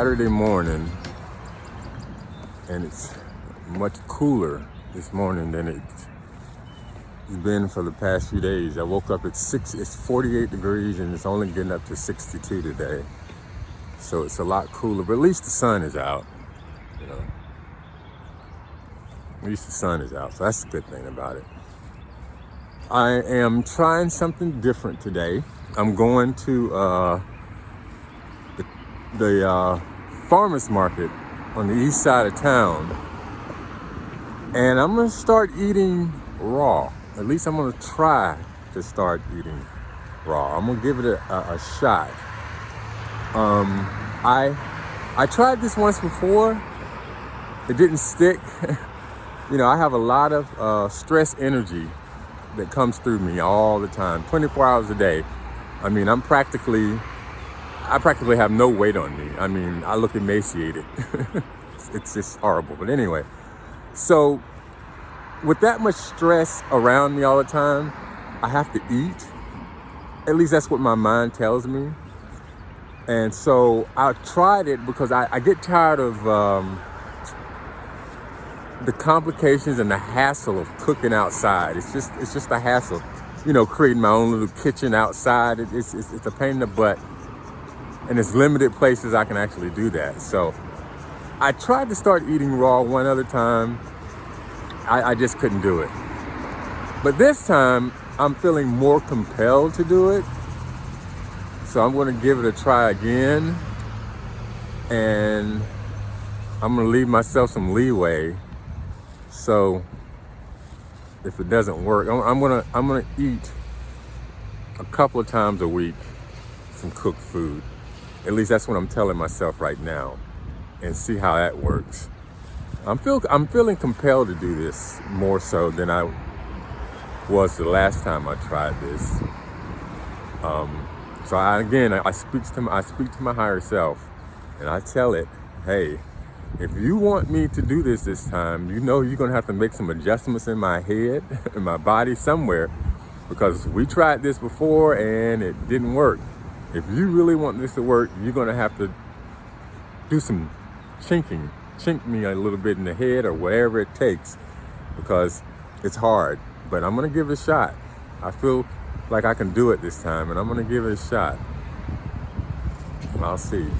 Saturday morning, and it's much cooler this morning than it's been for the past few days. I woke up at it's 48 degrees and it's only getting up to 62 today. So it's a lot cooler, but at least the sun is out, you know. At least the sun is out, so that's the good thing about it. I am trying something different today. I'm going to the farmer's market on the east side of town, and I'm gonna start eating raw. At least I'm gonna try to start eating raw. I'm gonna give it a shot. I tried this once before. It didn't stick. You know, I have a lot of stress energy that comes through me all the time, 24 hours a day. I mean, I practically have no weight on me. I mean, I look emaciated. It's just horrible. But anyway, so with that much stress around me all the time, I have to eat. At least that's what my mind tells me. And so I tried it because I get tired of the complications and the hassle of cooking outside. It's just a hassle, you know, creating my own little kitchen outside. It's a pain in the butt, and there's limited places I can actually do that. So I tried to start eating raw one other time. I just couldn't do it. But this time I'm feeling more compelled to do it. So I'm going to give it a try again, and I'm going to leave myself some leeway. So if it doesn't work, I'm gonna eat a couple of times a week some cooked food. At least that's what I'm telling myself right now, and see how that works. I'm feeling compelled to do this more so than I was the last time I tried this. So I speak to my higher self, and I tell it, hey, if you want me to do this time, you know you're gonna have to make some adjustments in my head, in my body somewhere, because we tried this before and it didn't work. If you really want this to work, you're gonna have to do some chink me a little bit in the head or whatever it takes, because it's hard. But I'm gonna give it a shot. I feel like I can do it this time, and I'm gonna give it a shot. I'll see.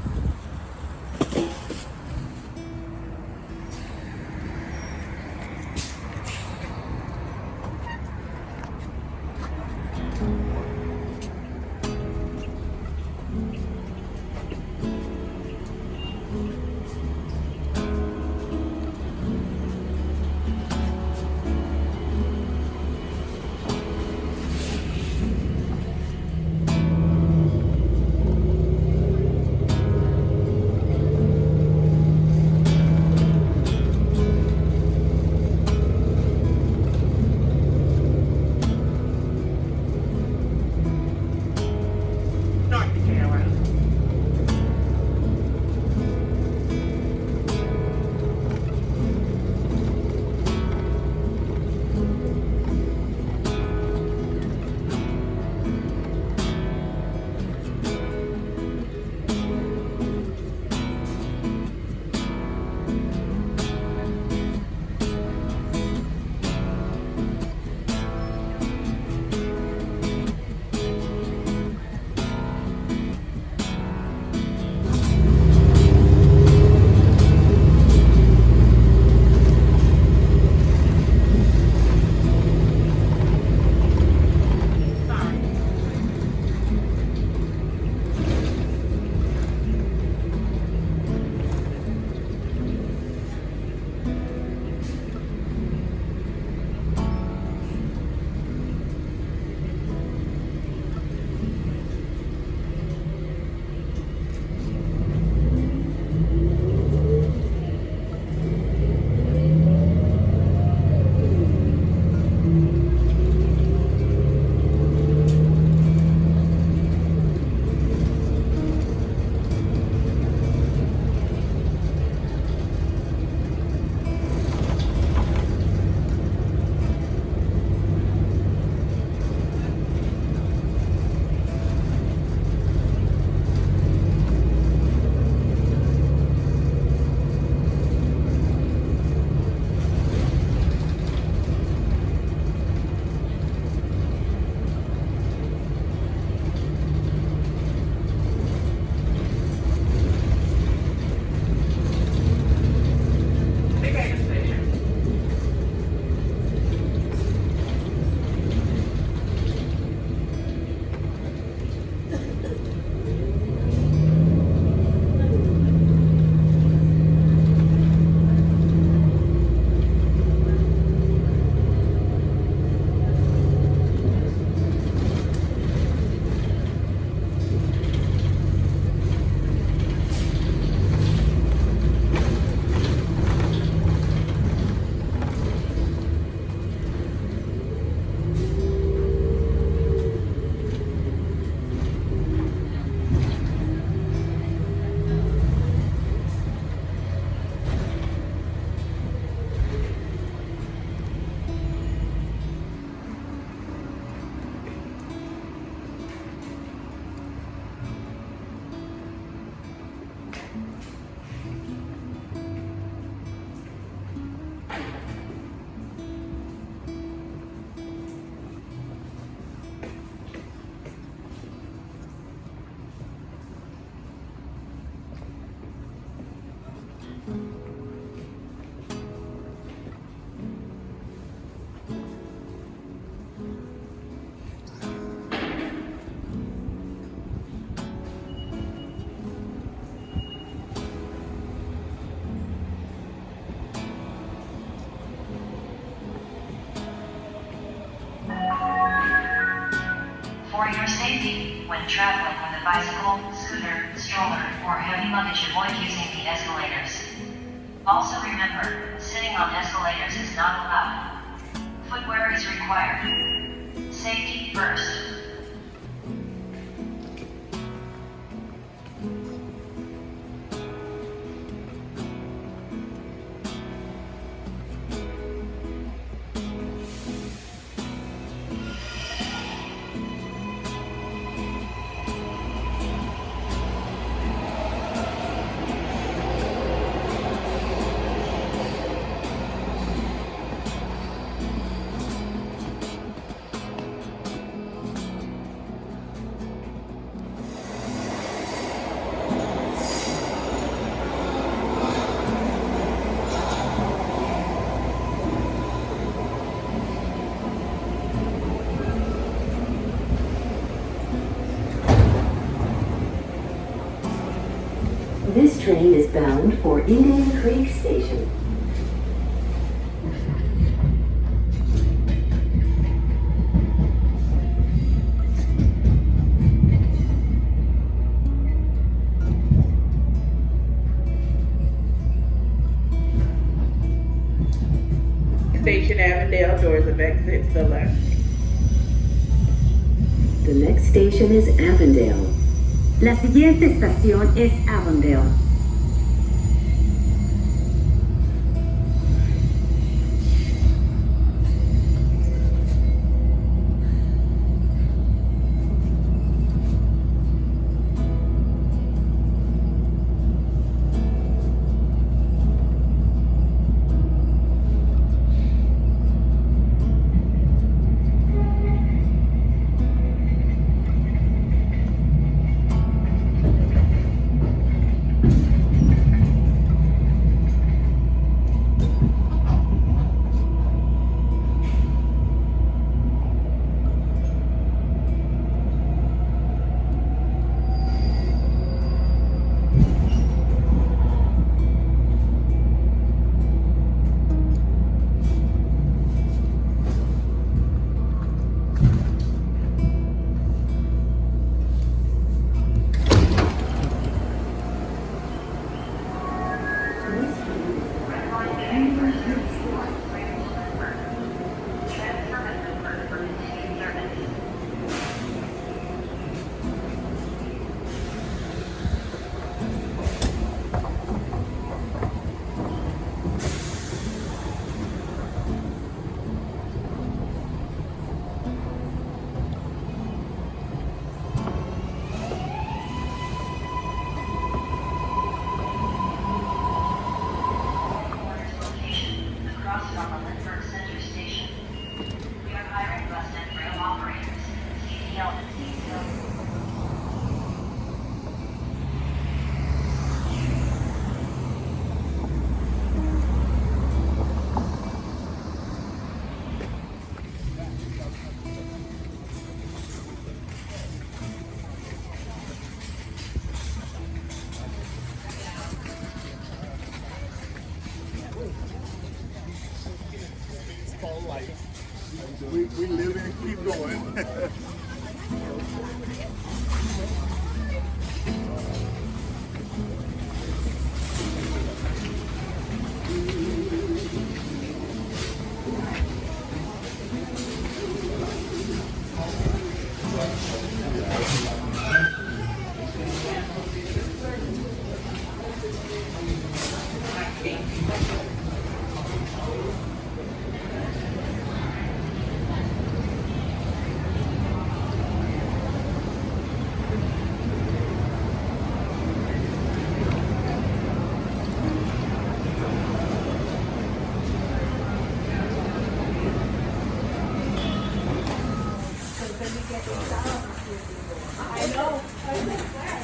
when traveling with a bicycle, scooter, stroller, or heavy luggage, avoid using the escalators. Also remember, sitting on escalators is not allowed. Footwear is required. Safety first. This train is bound for Indian Creek Station. Station Avondale, doors of exit to the left. The next station is Avondale. La siguiente estación es Avondale. We live and keep going.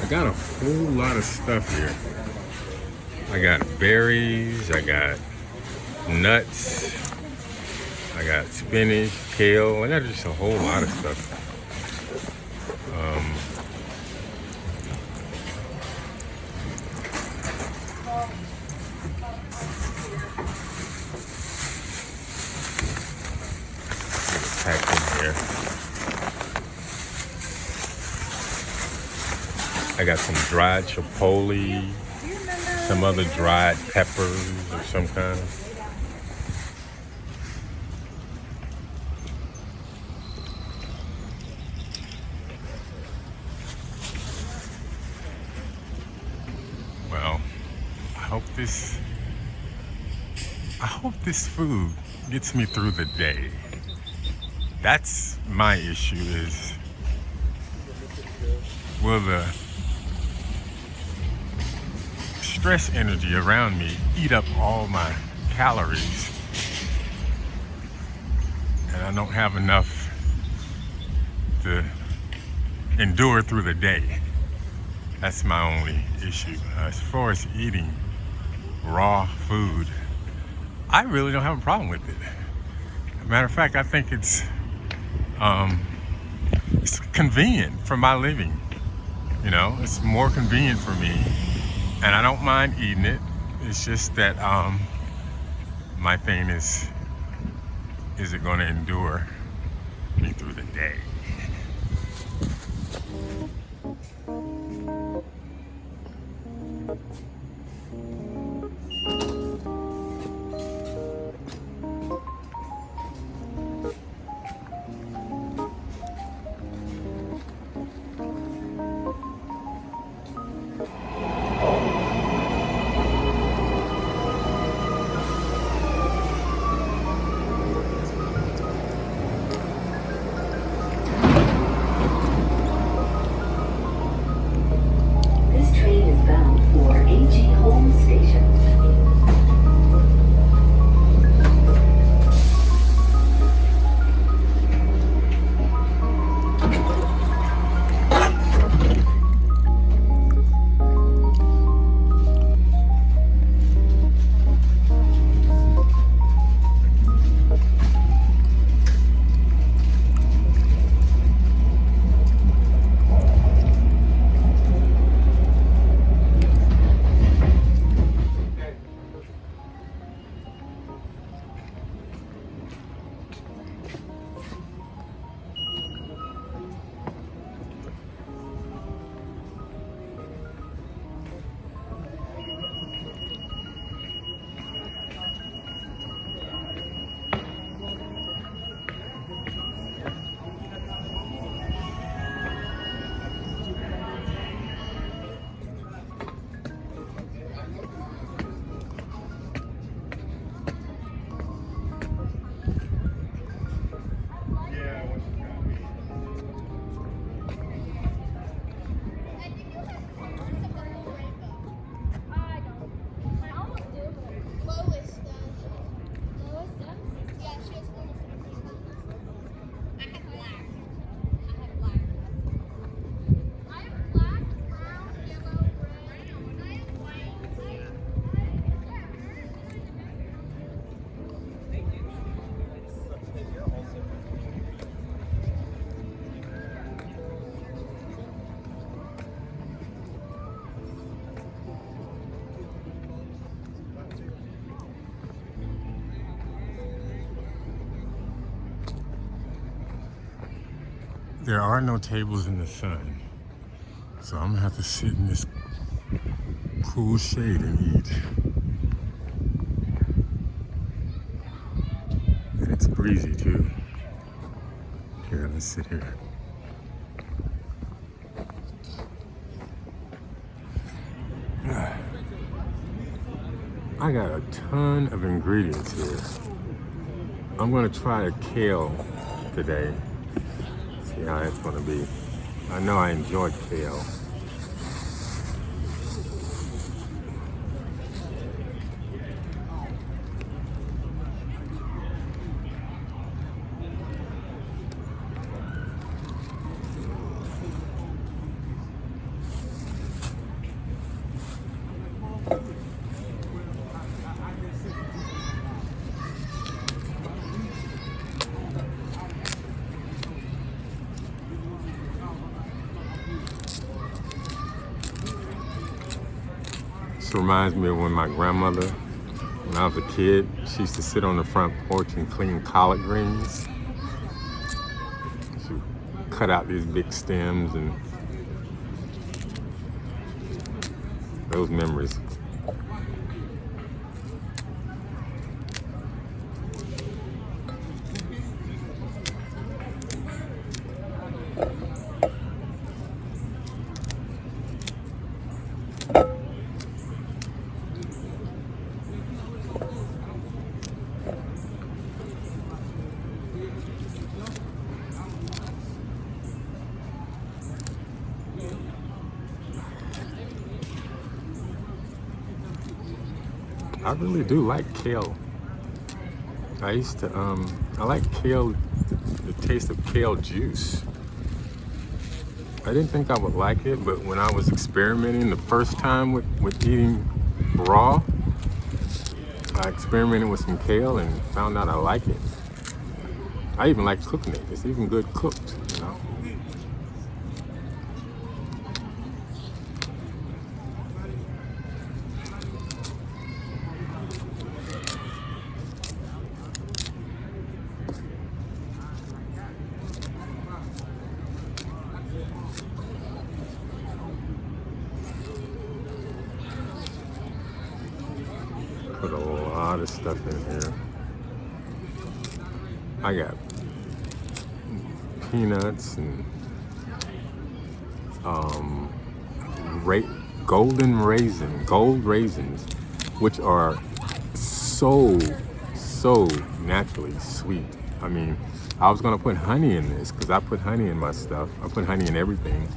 I got a whole lot of stuff here. I got berries, I got nuts, I got spinach, kale, and that's just a whole lot of stuff. Packed in here. I got some dried chipotle, some other dried peppers or some kind. Well, I hope this food gets me through the day. That's my issue, is will the stress energy around me eat up all my calories and I don't have enough to endure through the day. That's my only issue. As far as eating raw food, I really don't have a problem with it. Matter of fact, I think it's convenient for my living. You know, it's more convenient for me, and I don't mind eating it. It's just that my thing is it going to endure me through the day? This train is bound for AG Home Station. There are no tables in the sun, so I'm gonna have to sit in this cool shade and eat. And it's breezy too. Here, let's sit here. I got a ton of ingredients here. I'm gonna try a kale today. See how it's gonna be. I know I enjoy kale. This reminds me of when my grandmother, when I was a kid, she used to sit on the front porch and clean collard greens. She would cut out these big stems and Those memories. I really do like kale. I used to, I like kale, the taste of kale juice. I didn't think I would like it, but when I was experimenting the first time with eating raw, I experimented with some kale and found out I like it. I even like cooking it. It's even good cooked, you know. Put a lot of stuff in here. I got peanuts and gold raisins, which are so naturally sweet. I mean, I was gonna put honey in this because I put honey in my stuff. I put honey in everything,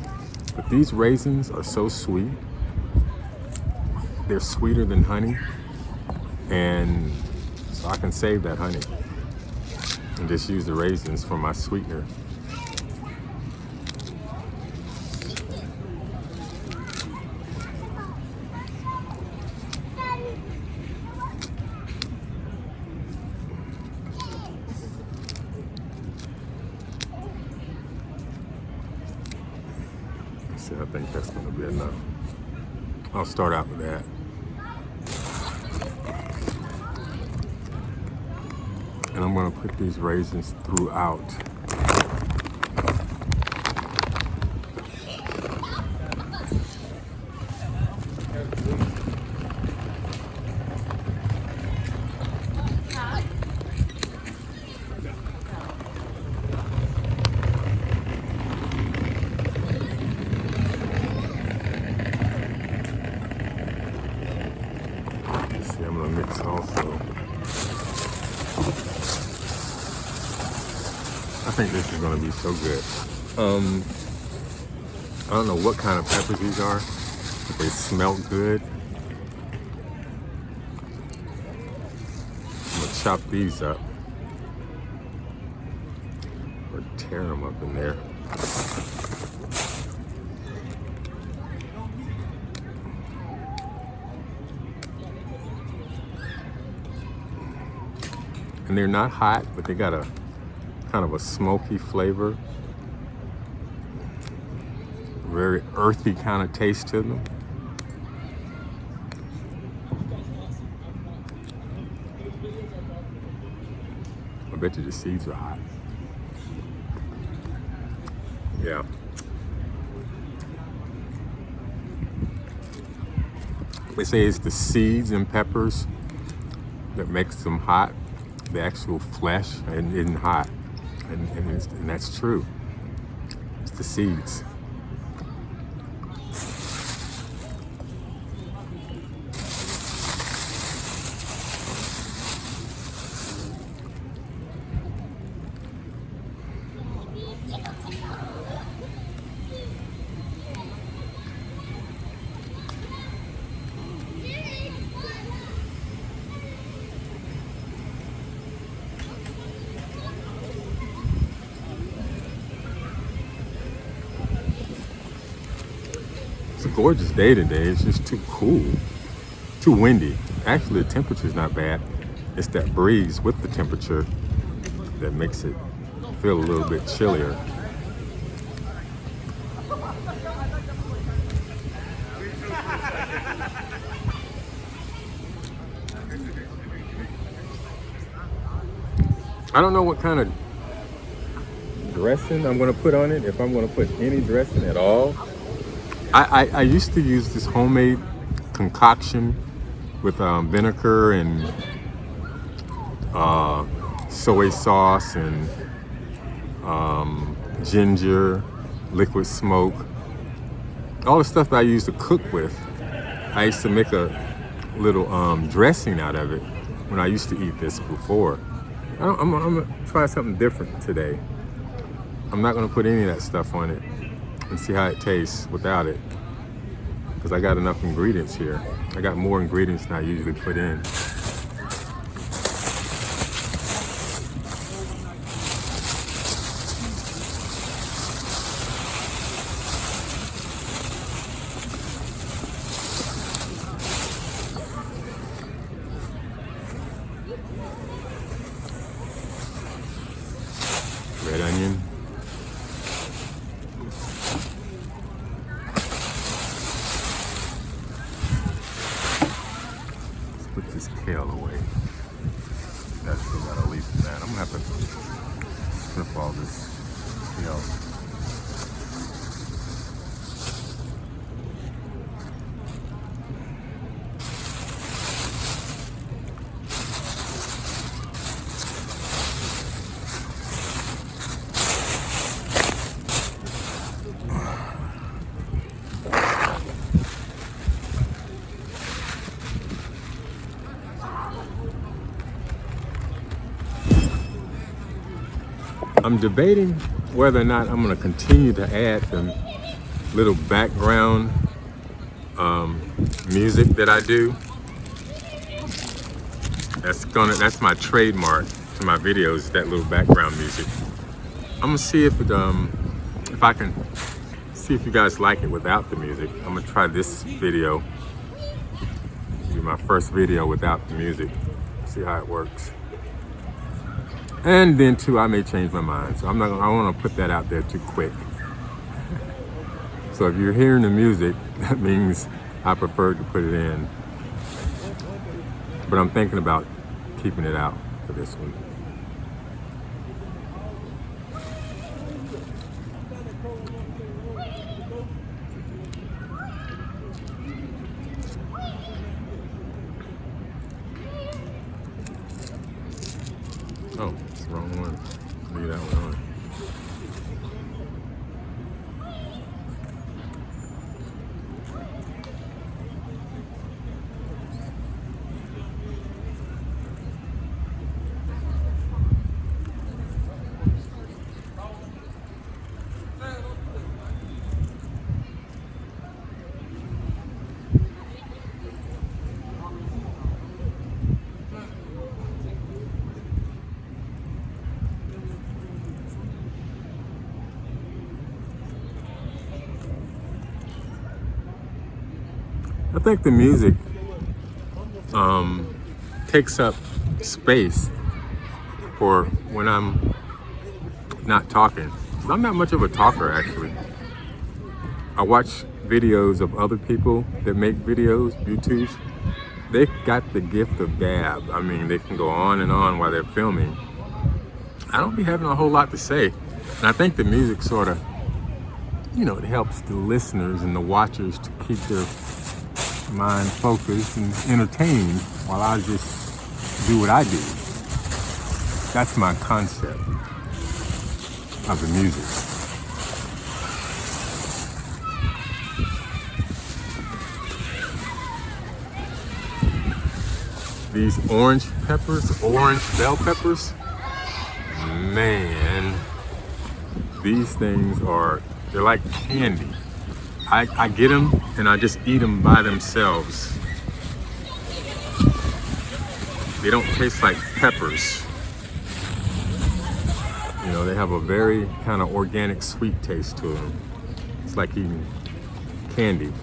but these raisins are so sweet. They're sweeter than honey, and so I can save that honey and just use the raisins for my sweetener. See, I think that's gonna be enough. I'll start out with that. And I'm gonna put these raisins throughout. See, I'm gonna mix also. I think this is gonna be so good. I don't know what kind of peppers these are, but they smell good. I'm gonna chop these up or tear them up in there. And they're not hot, but they got a kind of a smoky flavor. Very earthy kind of taste to them. I bet you the seeds are hot. Yeah. They say it's the seeds and peppers that makes them hot. The actual flesh isn't hot, and that's true. It's the seeds. It's a gorgeous day today. It's just too cool, too windy. Actually, the temperature's not bad. It's that breeze with the temperature that makes it feel a little bit chillier. I don't know what kind of dressing I'm gonna put on it, if I'm gonna put any dressing at all. I used to use this homemade concoction with vinegar and soy sauce and ginger, liquid smoke, all the stuff that I used to cook with. I used to make a little dressing out of it when I used to eat this before. I'm gonna try something different today. I'm not gonna put any of that stuff on it and see how it tastes without it, because I got enough ingredients here. I got more ingredients than I usually put in. Red onion. Let's put this kale away. That's still got a leaf in that. I'm gonna have to snip all this kale. I'm debating whether or not I'm going to continue to add the little background music that I do. That's my trademark to my videos, that little background music. I'm gonna see if I can see if you guys like it without the music. I'm gonna try this video. Be my first video without the music. See how it works. And then too, I may change my mind. So I don't want to put that out there too quick. So if you're hearing the music, that means I prefer to put it in. But I'm thinking about keeping it out for this one. Oh, it's the wrong one. Leave that one on. I think the music takes up space for when I'm not talking. I'm not much of a talker, actually. I watch videos of other people that make videos, YouTubes. They've got the gift of gab. I mean, they can go on and on while they're filming. I don't be having a whole lot to say. And I think the music sort of, you know, it helps the listeners and the watchers to keep their mind focused and entertained while I just do what I do. That's my concept of the music. These orange bell peppers, man, these things they're like candy. I get them and I just eat them by themselves. They don't taste like peppers. You know, they have a very kind of organic sweet taste to them. It's like eating candy.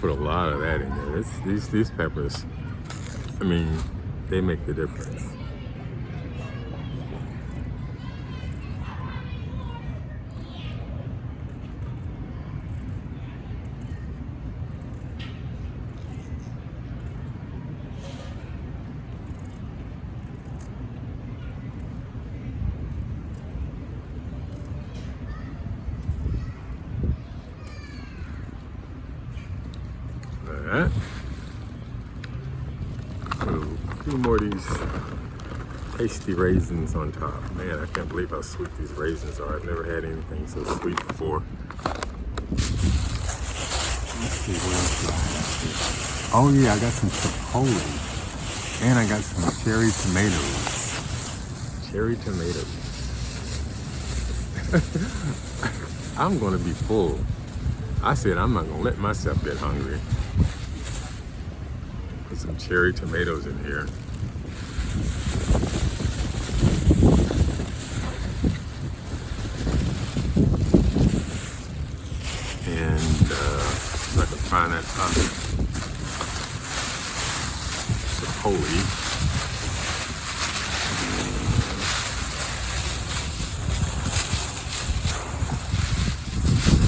put a lot of that in there. These peppers, I mean, they make the difference. Alright. Put a few more of these tasty raisins on top. Man, I can't believe how sweet these raisins are. I've never had anything so sweet before. Let's see what else do I have here. Oh yeah, I got some chipotle. And I got some cherry tomatoes. Cherry tomatoes. I'm gonna be full. I said I'm not gonna let myself get hungry. Put some cherry tomatoes in here. And if I can find that chipotle.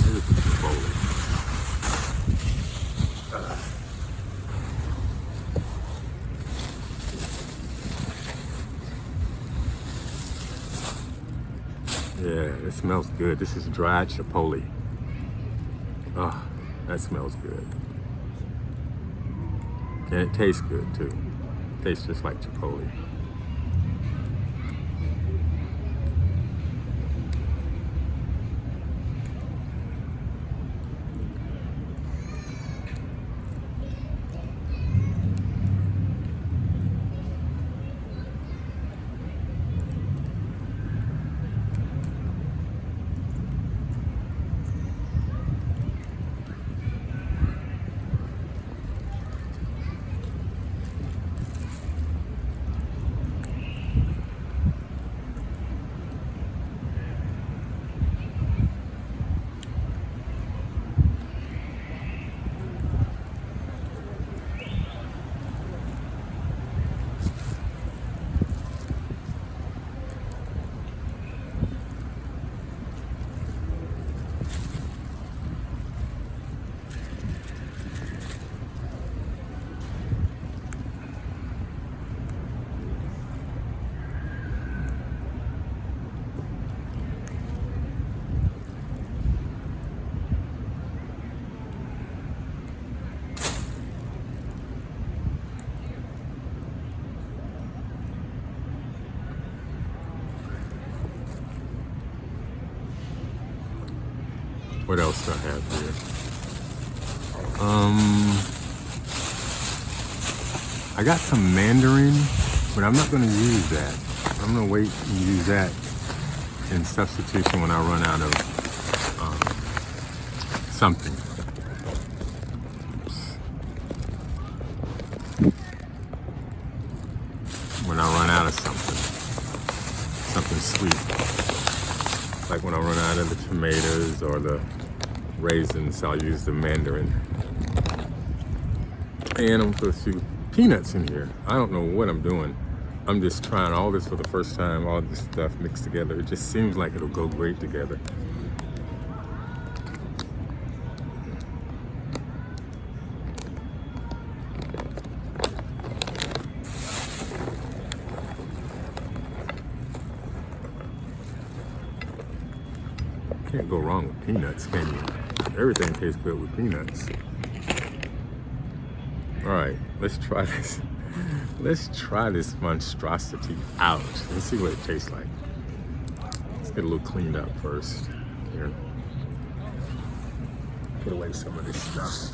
Here's the chipotle. Yeah, it smells good. This is dried chipotle. Oh, that smells good. And it tastes good too. It tastes just like chipotle. What else do I have here? I got some mandarin, but I'm not going to use that. I'm going to wait and use that in substitution when I run out of something. When I run out of something sweet. Like when I run out of the tomatoes or the raisins, I'll use the mandarin. And I'm supposed to peanuts in here. I don't know what I'm doing. I'm just trying all this for the first time, all this stuff mixed together. It just seems like it'll go great together. Can't go wrong with peanuts, can you? Everything tastes good with peanuts. All right, let's try this. Let's try this monstrosity out. Let's see what it tastes like. Let's get a little cleaned up first. Here. Put away some of this stuff.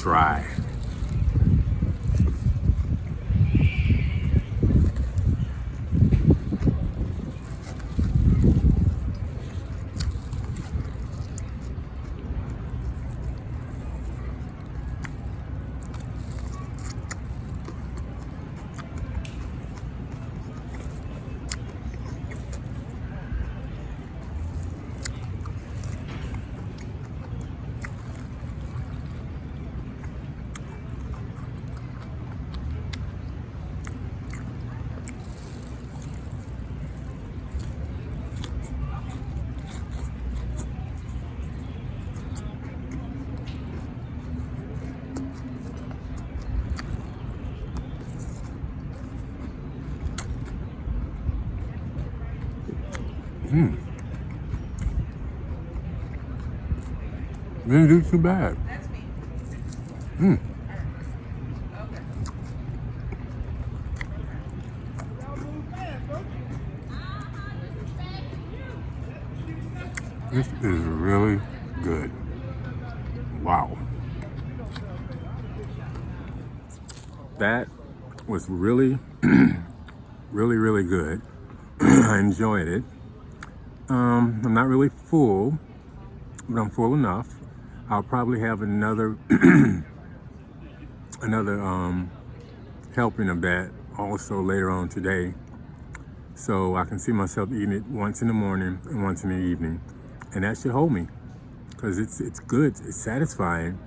try. Didn't do too bad. This is really good. Wow. That was really, really good. I enjoyed it. I'm not really full, but I'm full enough. I'll probably have another helping of that also later on today, so I can see myself eating it once in the morning and once in the evening, and that should hold me because it's good. It's satisfying.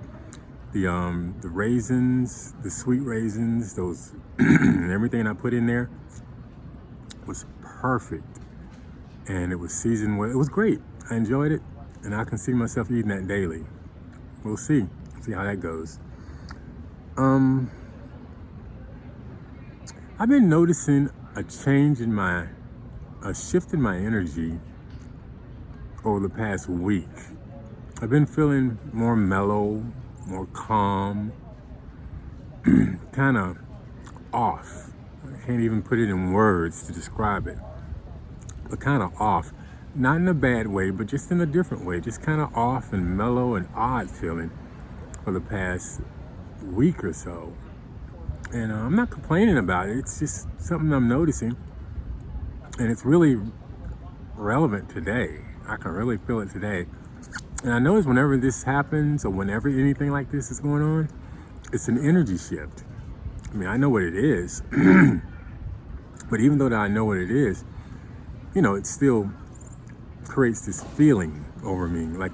The raisins, the sweet raisins, those and everything I put in there was perfect, and it was seasoned well. It was great. I enjoyed it, and I can see myself eating that daily. We'll see how that goes. I've been noticing a change in a shift in my energy over the past week. I've been feeling more mellow, more calm, kind of off. I can't even put it in words to describe it, but kind of off. Not in a bad way, but just in a different way. Just kind of off and mellow and odd feeling for the past week or so. And I'm not complaining about it. It's just something I'm noticing. And it's really relevant today. I can really feel it today. And I notice whenever this happens or whenever anything like this is going on, it's an energy shift. I mean, I know what it is. But even though that I know what it is, you know, it still creates this feeling over me, like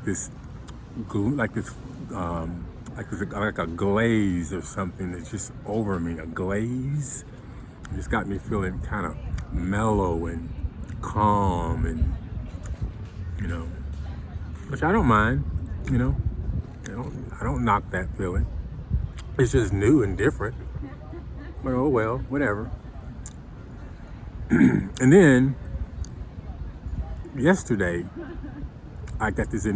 a glaze or something that's just over me. A glaze. It just got me feeling kind of mellow and calm, and you know, which I don't mind. You know, I don't knock that feeling. It's just new and different. But oh well, whatever. And then yesterday, I got this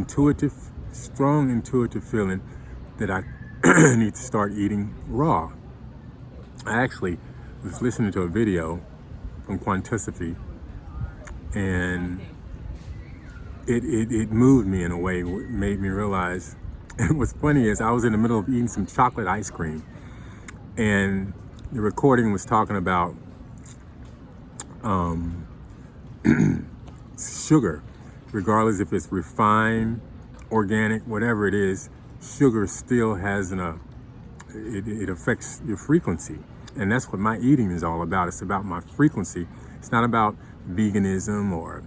strong intuitive feeling that I need to start eating raw. I actually was listening to a video from Quanticity, and it moved me in a way, made me realize. And what's funny is I was in the middle of eating some chocolate ice cream, and the recording was talking about sugar, regardless if it's refined, organic, whatever it is, sugar still has it affects your frequency. And that's what my eating is all about. It's about my frequency. It's not about veganism or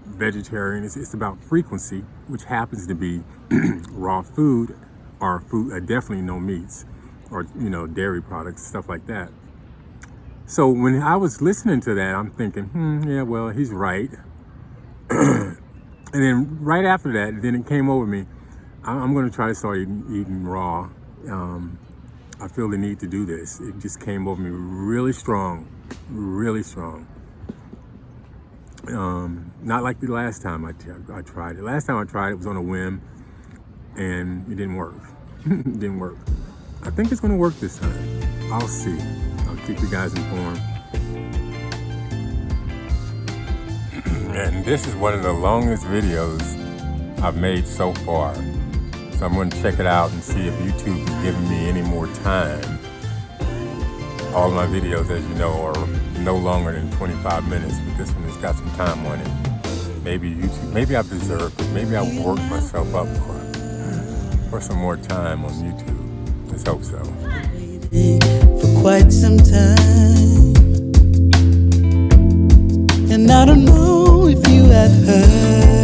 vegetarian. It's about frequency, which happens to be raw food, or food, definitely no meats, or dairy products, stuff like that. So when I was listening to that, I'm thinking, yeah, well, he's right. And then right after that, then it came over me. I'm going to try to start eating raw. I feel the need to do this. It just came over me really strong, really strong. Not like the last time I tried it. Last time I tried it was on a whim, and it didn't work. It didn't work. I think it's going to work this time. I'll see. I'll keep you guys informed. And this is one of the longest videos I've made so far. So I'm going to check it out and see if YouTube is giving me any more time. All of my videos, as you know, are no longer than 25 minutes, but this one has got some time on it. Maybe YouTube, maybe I've deserved it. Maybe I've worked myself up for some more time on YouTube. Let's hope so. For quite some time, and I don't know if you have heard.